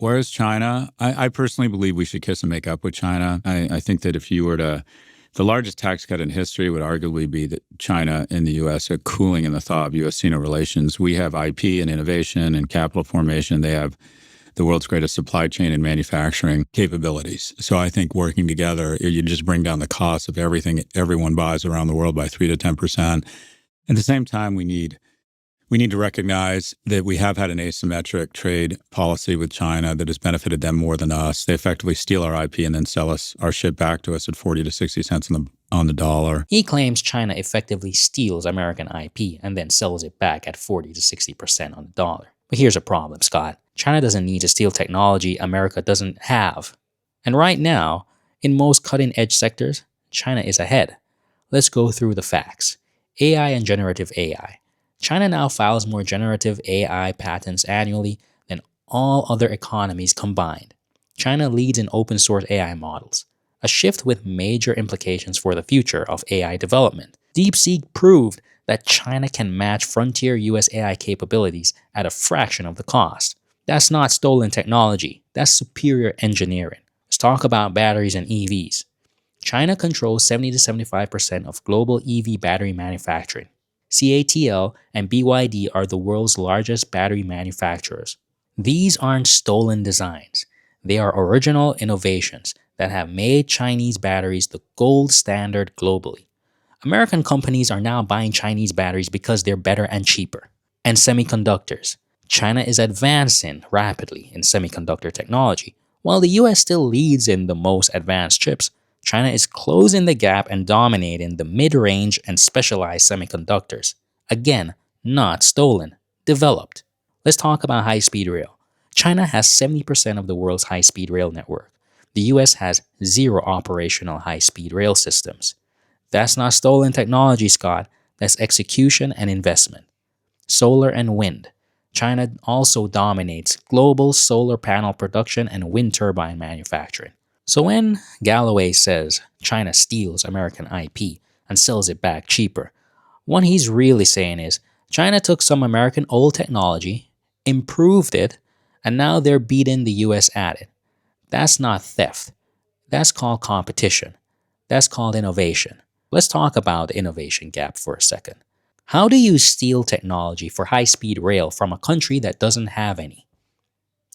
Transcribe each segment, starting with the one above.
Whereas China, I personally believe we should kiss and make up with China. I think that if you were to, the largest tax cut in history would arguably be that China and the U.S. are cooling in the thaw of U.S.-Sino relations. We have IP and innovation and capital formation. They have the world's greatest supply chain and manufacturing capabilities. So I think working together, you just bring down the cost of everything everyone buys around the world by 3 to 10%. At the same time, we need to recognize that we have had an asymmetric trade policy with China that has benefited them more than us. They effectively steal our IP and then sell us our shit back to us at 40 to 60 cents on the dollar. He claims China effectively steals American IP and then sells it back at 40 to 60% on the dollar. But here's a problem, Scott. China doesn't need to steal technology America doesn't have. And right now, in most cutting-edge sectors, China is ahead. Let's go through the facts. AI and generative AI. China now files more generative AI patents annually than all other economies combined. China leads in open source AI models, a shift with major implications for the future of AI development. DeepSeek proved that China can match frontier US AI capabilities at a fraction of the cost. That's not stolen technology, that's superior engineering. Let's talk about batteries and EVs. China controls 70 to 75% of global EV battery manufacturing. CATL and BYD are the world's largest battery manufacturers. These aren't stolen designs. They are original innovations that have made Chinese batteries the gold standard globally. American companies are now buying Chinese batteries because they're better and cheaper. And semiconductors. China is advancing rapidly in semiconductor technology. While the US still leads in the most advanced chips, China is closing the gap and dominating the mid-range and specialized semiconductors. Again, not stolen, developed. Let's talk about high-speed rail. China has 70% of the world's high-speed rail network. The US has 0 operational high-speed rail systems. That's not stolen technology, Scott. That's execution and investment. Solar and wind. China also dominates global solar panel production and wind turbine manufacturing. So when Galloway says China steals American IP and sells it back cheaper, what he's really saying is China took some American old technology, improved it, and now they're beating the US at it. That's not theft. That's called competition. That's called innovation. Let's talk about the innovation gap for a second. How do you steal technology for high-speed rail from a country that doesn't have any?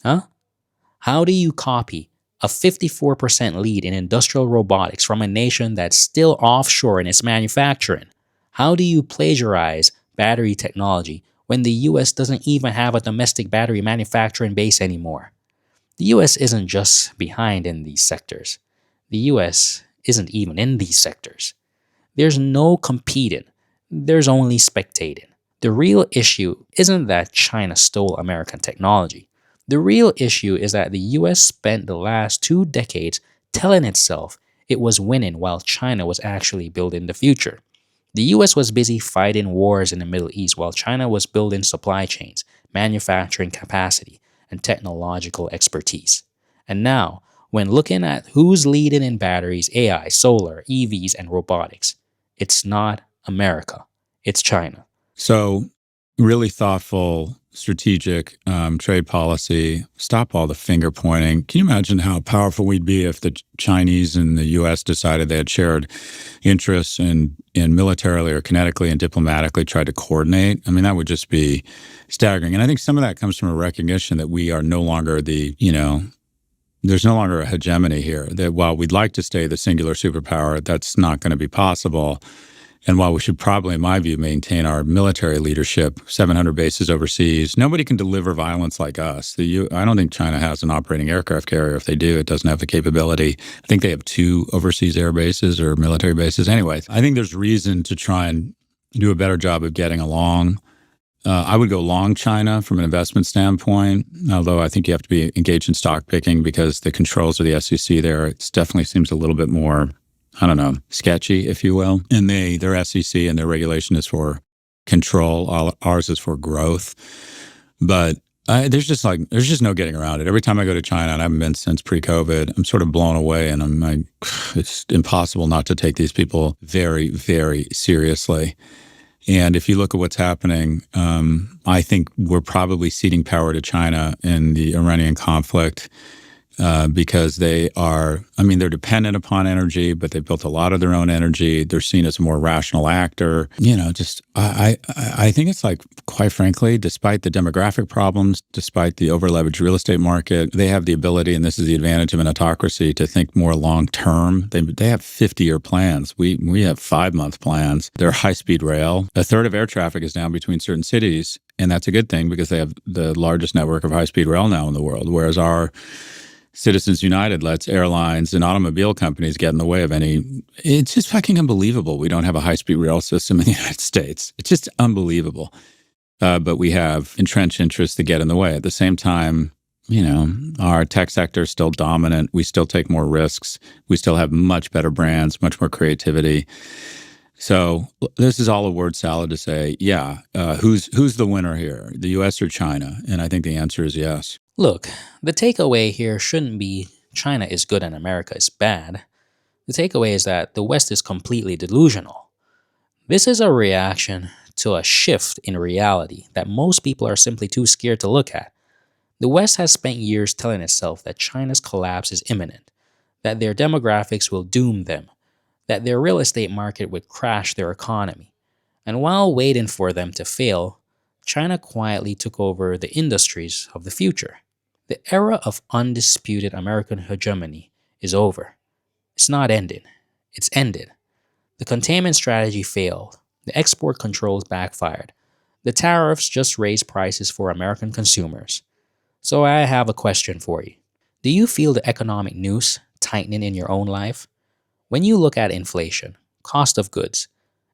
How do you copy a 54% lead in industrial robotics from a nation that's still offshore in its manufacturing? How do you plagiarize battery technology when the US doesn't even have a domestic battery manufacturing base anymore? The US isn't just behind in these sectors. The US isn't even in these sectors. There's no competing. There's only spectating. The real issue isn't that China stole American technology. The real issue is that the US spent the last 2 decades telling itself it was winning while China was actually building the future. The US was busy fighting wars in the Middle East while China was building supply chains, manufacturing capacity, and technological expertise. And now, when looking at who's leading in batteries, AI, solar, EVs, and robotics, it's not America, it's China. So really thoughtful, strategic trade policy. Stop all the finger pointing. Can you imagine how powerful we'd be if the Chinese and the U.S. decided they had shared interests and militarily or kinetically and diplomatically tried to coordinate? I mean, that would just be staggering. And I think some of that comes from a recognition that we are no longer there's no longer a hegemony here. That while we'd like to stay the singular superpower, that's not going to be possible. And while we should probably, in my view, maintain our military leadership, 700 bases overseas, nobody can deliver violence like us. I don't think China has an operating aircraft carrier. If they do, it doesn't have the capability. I think they have 2 overseas air bases or military bases. Anyway, I think there's reason to try and do a better job of getting along. I would go long China from an investment standpoint, although I think you have to be engaged in stock picking because the controls of the SEC there, it definitely seems a little bit more, I don't know, sketchy, if you will. And their SEC and their regulation is for control. Ours is for growth. But there's just no getting around it. Every time I go to China, and I haven't been since pre-COVID, I'm sort of blown away. And I'm like, it's impossible not to take these people very, very seriously. And if you look at what's happening, I think we're probably ceding power to China in the Iranian conflict because they are, I mean, they're dependent upon energy, but they've built a lot of their own energy. They're seen as a more rational actor. You know, just I think it's like, quite frankly, despite the demographic problems, despite the over-leveraged real estate market, they have the ability, and this is the advantage of an autocracy, to think more long-term. They have 50-year plans. We have 5-month plans. They're high-speed rail. A third of air traffic is now between certain cities, and that's a good thing because they have the largest network of high-speed rail now in the world, whereas our Citizens United lets airlines and automobile companies get in the way of any. It's just fucking unbelievable. We don't have a high-speed rail system in the United States. It's just unbelievable. But we have entrenched interests that get in the way. At the same time, you know, our tech sector is still dominant. We still take more risks. We still have much better brands, much more creativity. So this is all a word salad to say, yeah, who's the winner here, the U.S. or China? And I think the answer is yes. Look, the takeaway here shouldn't be China is good and America is bad. The takeaway is that the West is completely delusional. This is a reaction to a shift in reality that most people are simply too scared to look at. The West has spent years telling itself that China's collapse is imminent, that their demographics will doom them, that their real estate market would crash their economy. And while waiting for them to fail, China quietly took over the industries of the future. The era of undisputed American hegemony is over. It's not ended. It's ended. The containment strategy failed. The export controls backfired. The tariffs just raised prices for American consumers. So I have a question for you. Do you feel the economic noose tightening in your own life? When you look at inflation, cost of goods,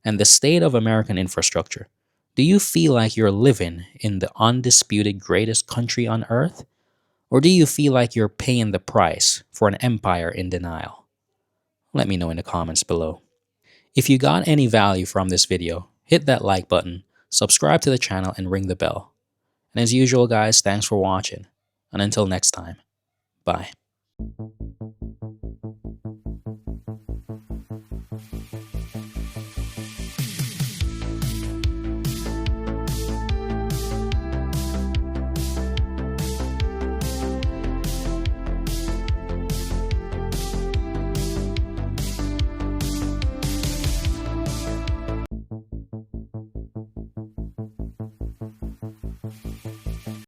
and the state of American infrastructure, do you feel like you're living in the undisputed greatest country on earth? Or do you feel like you're paying the price for an empire in denial? Let me know in the comments below. If you got any value from this video, hit that like button, subscribe to the channel, and ring the bell. And as usual, guys, thanks for watching. And until next time, bye.